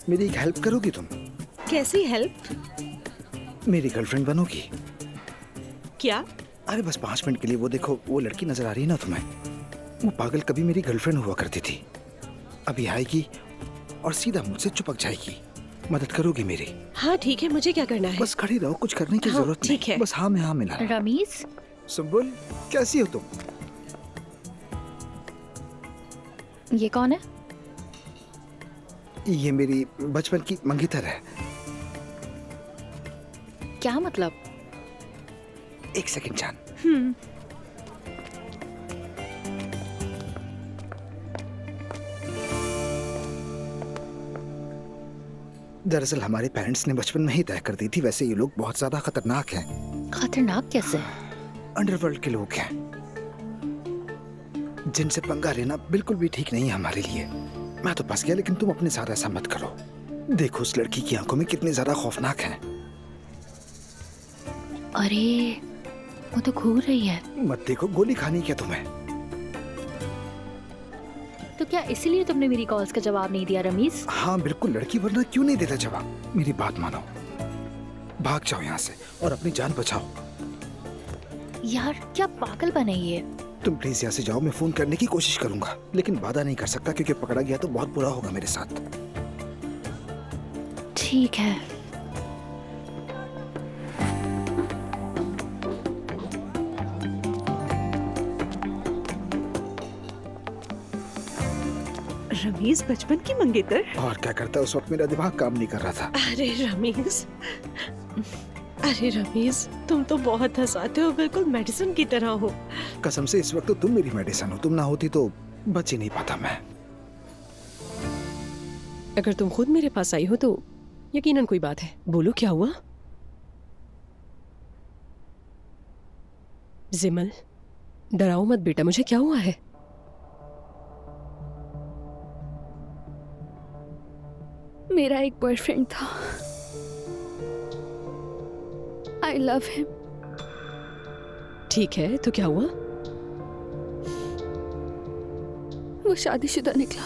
मेरी एक हेल्प करोगी तुम? कैसी हेल्प? मेरी गर्लफ्रेंड बनोगी? क्या? अरे बस 5 मिनट के लिए। वो देखो, वो लड़की नजर आ रही है ना तुम्हें? वो पागल कभी मेरी गर्लफ्रेंड हुआ करती थी, अभी आएगी और सीधा मुझसे चिपक जाएगी। मदद करोगी मेरी? हाँ ठीक है, मुझे क्या करना है? बस खड़ी रहो, कुछ करने की हाँ, जरूरत नहीं। ठीक है। बस हाँ में हाँ मिला। रमीज, सुम्बुल, कैसी हो तुम? ये कौन है? ये मेरी बचपन की मंगीतर है। क्या मतलब? एक सेकंड जान। दरअसल हमारे पेरेंट्स ने बचपन में ही तय कर दी थी। वैसे ये लोग बहुत ज्यादा खतरनाक हैं। खतरनाक कैसे? अंडरवर्ल्ड के लोग हैं, जिनसे पंगा लेना बिल्कुल भी ठीक नहीं है हमारे लिए। मैं तो फंस गया, लेकिन तुम अपने साथ ऐसा मत करो। देखो उस लड़की की आंखों में कितनी ज्यादा खौफनाक है। अरे वो तो घूर रही है। मत देखो, गोली खानी क्या तुम्हें? तो क्या इसीलिए तुमने मेरी कॉल्स का जवाब नहीं दिया रमीज? हाँ बिल्कुल लड़की, वरना क्यों नहीं देता जवाब? मेरी बात मानो, भाग जाओ यहाँ से और अपनी जान बचाओ। यार क्या पागल बने ये? तुम प्लीज यहाँ से जाओ। मैं फोन करने की कोशिश करूंगा, लेकिन वादा नहीं कर सकता क्योंकि पकड़ा गया तो बहुत बुरा होगा मेरे साथ। ठीक है। रमीज बचपन की मंगेतर? और क्या करता, उस वक्त मेरा दिमाग काम नहीं कर रहा था। अरे रमीज, अरे रमीज, तुम तो बहुत हंसाते हो, बिल्कुल मेडिसिन की तरह हो। कसम से इस वक्त तो तुम मेरी मेडिसिन हो। तुम ना होती तो बच ही नहीं पाता मैं। अगर तुम खुद मेरे पास आई हो तो यकीनन कोई बात है। बोलो क्या हुआ? जिमल, डराओ मत बेटा, मुझे क्या हुआ है? मेरा एक बॉयफ्रेंड था। I love him. ठीक है, तो क्या हुआ? वो शादीशुदा निकला।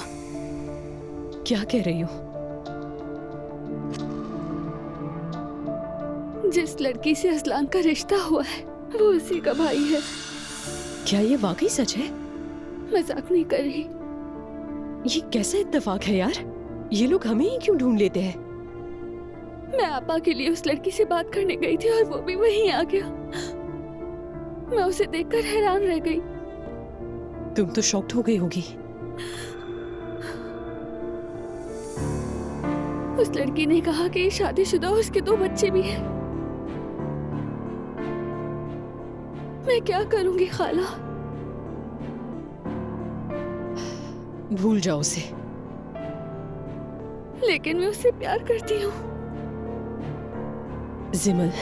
क्या कह रही हो? जिस लड़की से असलान का रिश्ता हुआ है वो उसी का भाई है। क्या ये वाकई सच है? मजाक नहीं कर रही। ये कैसा इत्तेफाक है यार? ये लोग हमें ही क्यों ढूंढ लेते हैं? मैं आपा के लिए उस लड़की से बात करने गई थी और वो भी वहीं आ गया। मैं उसे देखकर हैरान रह गई। तुम तो शॉक्ड हो गई होगी। उस लड़की ने कहा कि ये शादीशुदा, उसके 2 बच्चे भी हैं। मैं क्या करूंगी खाला? भूल जाओ उसे। लेकिन मैं उससे प्यार करती हूँ। जिमल,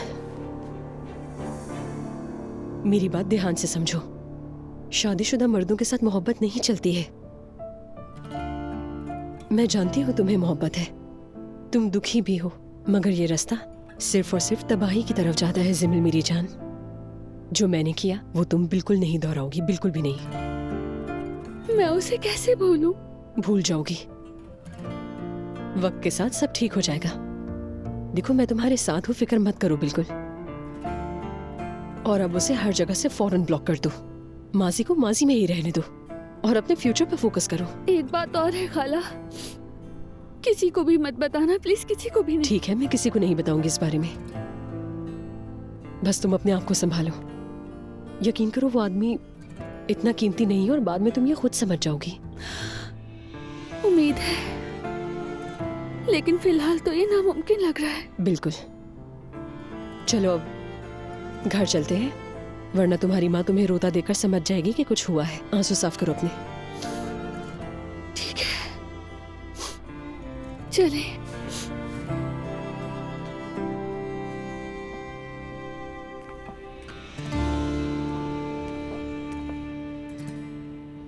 मेरी बात ध्यान से समझो। शादीशुदा मर्दों के साथ मोहब्बत नहीं चलती है। मैं जानती हूँ तुम्हें मोहब्बत है, तुम दुखी भी हो, मगर ये रास्ता सिर्फ और सिर्फ तबाही की तरफ जाता है। जिमल मेरी जान, जो मैंने किया वो तुम बिल्कुल नहीं दोहराओगी, बिल्कुल भी नहीं। मैं उसे कैसे भूलूं? भूल जाओगी, वक्त के साथ सब ठीक हो जाएगा। देखो मैं तुम्हारे साथ हूँ, फिक्र मत करो बिल्कुल। और अब उसे हर जगह से फौरन ब्लॉक कर दो। माजी को माजी में ही रहने दो और अपने फ्यूचर पे फोकस करो। एक बात और है खाला, किसी को भी मत बताना प्लीज, किसी को भी नहीं। ठीक है, मैं किसी को नहीं बताऊंगी इस बारे में। बस तुम अपने आप को संभालो। यकीन करो वो आदमी इतना कीमती नहीं है और बाद में तुम ये खुद समझ जाओगी। उम्मीद है, लेकिन फिलहाल तो ये नामुमकिन लग रहा है। बिल्कुल। चलो अब घर चलते हैं, वरना तुम्हारी माँ तुम्हें रोता देखकर समझ जाएगी कि कुछ हुआ है। आंसू साफ करो अपने। ठीक है, चले।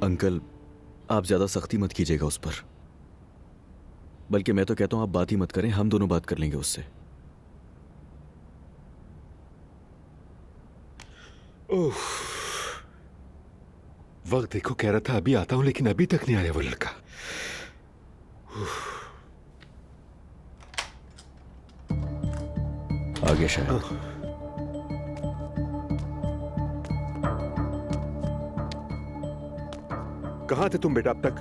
अंकल, आप ज्यादा सख्ती मत कीजिएगा उस पर। बल्कि मैं तो कहता हूं आप बात ही मत करें, हम दोनों बात कर लेंगे उससे। ओह, वक्त देखो, कह रहा था अभी आता हूं, लेकिन अभी तक नहीं आया वो लड़का। गया शायद। कहाँ थे तुम बेटा अब तक?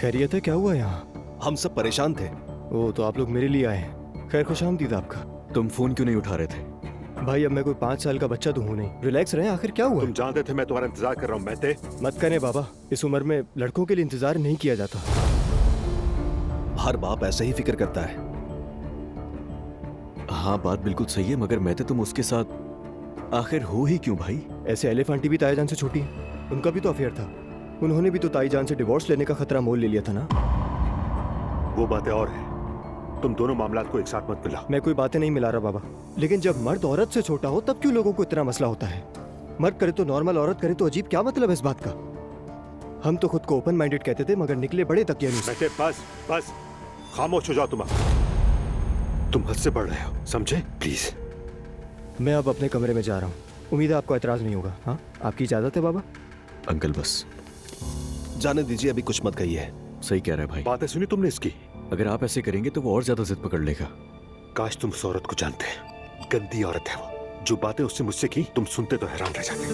खैरियत है? क्या हुआ यहाँ? हम सब परेशान थे। ओ, तो आप लोग मेरे लिए आए हैं। खैर, खुशामदीद आपका। तुम फोन क्यों नहीं उठा रहे थे? भाई, अब मैं कोई 5 साल का बच्चा तो हूँ नहीं। रिलैक्स रहें, आखिर क्या हुआ? तुम जानते थे मैं तुम्हारा इंतजार कर रहा हूँ। मैं मत करें बाबा, इस उम्र में लड़कों के लिए इंतजार नहीं किया जाता। हर बाप ऐसे ही फिक्र करता है। हाँ, बात बिल्कुल सही है, मगर मैं तो तुम उसके साथ आखिर हो ही क्यों भाई? ऐसे एलिफ आंटी भी ताईजान से छोटी है, उनका भी तो अफेयर था। उन्होंने भी तो ताईजान से डिवोर्स लेने का खतरा मोल ले लिया था ना। वो बातें और है, तुम दोनों मामलात को एक साथ मत मिलाओ। मैं कोई बातें नहीं मिला रहा बाबा, लेकिन जब मर्द औरत से छोटा हो तब क्यों लोगों को इतना मसला होता है? मर्द करे तो नॉर्मल, औरत करे तो अजीब, क्या मतलब है इस बात का? हम तो खुद को ओपन माइंडेड कहते थे, मगर निकले बड़े तकियानुस। बेटे बस बस, खामोश हो जाओ। तुम हद से बढ़ रहे हो, समझे? प्लीज। मैं अब अपने कमरे में जा रहा हूँ। उम्मीद है आपको एतराज नहीं होगा। हाँ, आपकी इजाजत है बाबा? अंकल बस जाने दीजिए, अभी कुछ मत कहिए। सही कह रहा है भाई। बातें सुनी तुमने इसकी? अगर आप ऐसे करेंगे तो वो और ज्यादा जिद पकड़ लेगा। काश तुम उस औरत को जानते। गंदी औरत है वो। जो बातें उससे मुझसे की तुम सुनते तो हैरान रह जाते।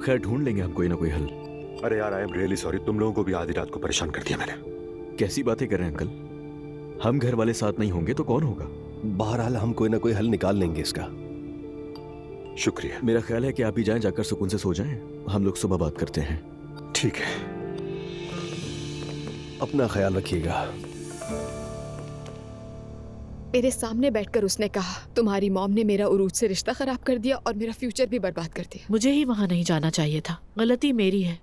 खैर, ढूंढ लेंगे हम कोई ना कोई हल। अरे यार, आई एम रियली सॉरी, तुम लोगों को भी आधी रात को परेशान कर दिया मैंने। कैसी बातें कर रहे हैं अंकल? हम घर वाले साथ नहीं होंगे तो कौन होगा? बहरहाल हम कोई ना कोई हल निकाल लेंगे इसका। शुक्रिया। मेरा ख्याल है कि आप ही जाएं, जाकर सुकून से सो जाएं। हम लोग सुबह बात करते हैं। ठीक है। अपना ख्याल रखिएगा। मेरे सामने बैठकर उसने कहा, तुम्हारी मॉम ने मेरा उरूज से रिश्ता खराब कर दिया और मेरा फ्यूचर भी बर्बाद कर दिया। मुझे ही वहां नहीं जाना चाहिए था। गलती मेरी है।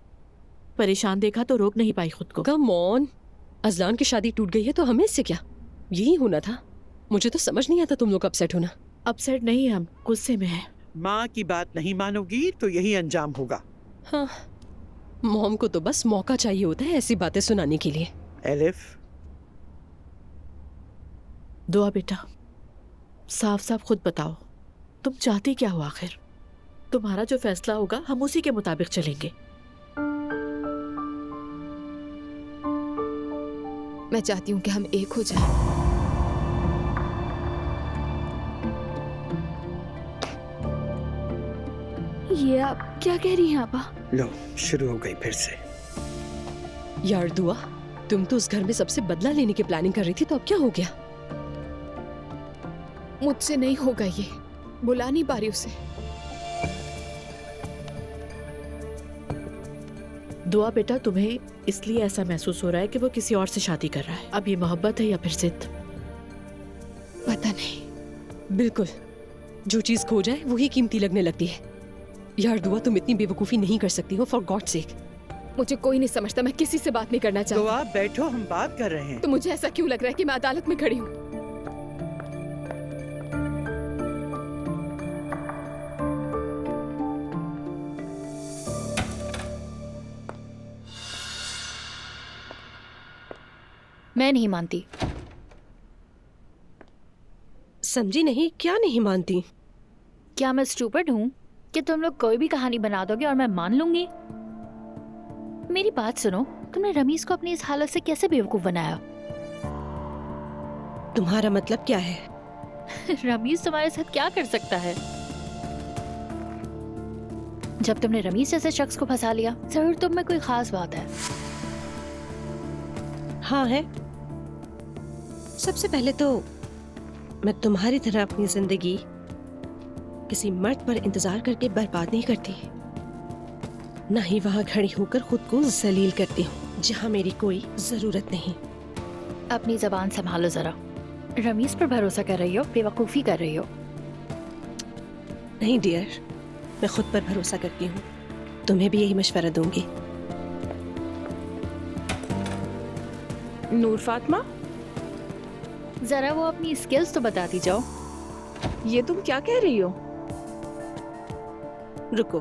परेशान देखा तो रोक नहीं पाई खुद को। कम ऑन, अजलान की शादी टूट गई है तो हमें इससे क्या? यही होना था। मुझे तो समझ नहीं आता तुम लोग अपसेट होना। अपसेट नहीं, हम गुस्से में हैं। माँ की बात नहीं मानोगी तो यही अंजाम होगा। हाँ, मॉम को तो बस मौका चाहिए होता है ऐसी बातें सुनाने के लिए। एलिफ, दुआ बेटा, साफ साफ खुद बताओ, तुम चाहती क्या हो आखिर? तुम्हारा जो फैसला होगा हम उसी के मुताबिक चलेंगे। मैं चाहती हूँ कि हम एक हो जाएं। ये आप क्या कह रही हैं आपा? लो शुरू हो गई फिर से। यार दुआ, तुम तो उस घर में सबसे बदला लेने की प्लानिंग कर रही थी, तो अब क्या हो गया? मुझसे नहीं होगा ये, बुला नहीं पा रही उसे। दुआ बेटा, तुम्हें इसलिए ऐसा महसूस हो रहा है कि वो किसी और से शादी कर रहा है। अब ये मोहब्बत है या फिर जिद? पता नहीं। बिल्कुल, जो चीज खो जाए वही कीमती लगने लगती है। यार दुआ, तुम इतनी बेवकूफी नहीं कर सकती हो, फॉर गॉड सेक। मुझे कोई नहीं समझता, मैं किसी से बात नहीं करना चाहती। दुआ बैठो, हम बात कर रहे हैं। तो मुझे ऐसा क्यों लग रहा है कि मैं अदालत में खड़ी हूँ? मैं नहीं मानती। समझी नहीं? क्या नहीं मानती? क्या मैं स्टूपिड हूँ कि तुम लोग कोई भी कहानी बना दोगे और मैं मान लूंगी? मेरी बात सुनो, तुमने रमीज को अपनी इस हालत से कैसे बेवकूफ बनाया? तुम्हारा मतलब क्या है? रमीज तुम्हारे साथ क्या कर सकता है? जब तुमने रमीज जैसे शख्स को फंसा लिया, जरूर तुम में कोई खास बात है। हाँ है। सबसे पहले तो मैं तुम्हारी तरह अपनी जिंदगी किसी मर्द पर इंतजार करके बर्बाद नहीं करती, ना ही वहां खड़ी होकर खुद को जलील करती हूँ जहाँ मेरी कोई जरूरत नहीं। अपनी जबान संभालो जरा। रमीज पर भरोसा कर रही हो, बेवकूफी कर रही हो। नहीं डियर, मैं खुद पर भरोसा करती हूँ। तुम्हें भी यही मशवरा दूंगी। नूर फातिमा, जरा वो अपनी स्किल्स तो बताती जाओ। ये तुम क्या कह रही हो? रुको।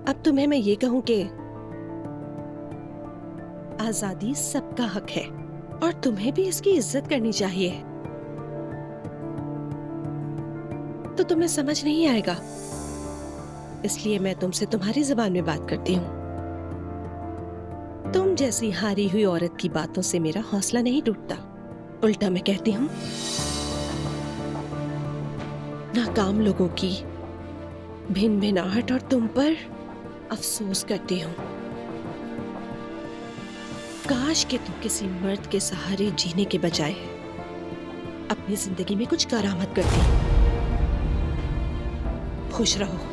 अब तुम्हें मैं ये कहूं कि आजादी सबका हक है और तुम्हें भी इसकी इज्जत करनी चाहिए, तो तुम्हें समझ नहीं आएगा, इसलिए मैं तुमसे तुम्हारी जुबान में बात करती हूँ। तुम तुम जैसी हारी हुई औरत की बातों से मेरा हौसला नहीं टूटता। उल्टा मैं कहती हूँ, नाकाम लोगों की भिन भिनाहट और तुम पर अफसोस करती हूँ। काश कि तुम किसी मर्द के सहारे जीने के बजाय अपनी जिंदगी में कुछ करामत करती। खुश रहो।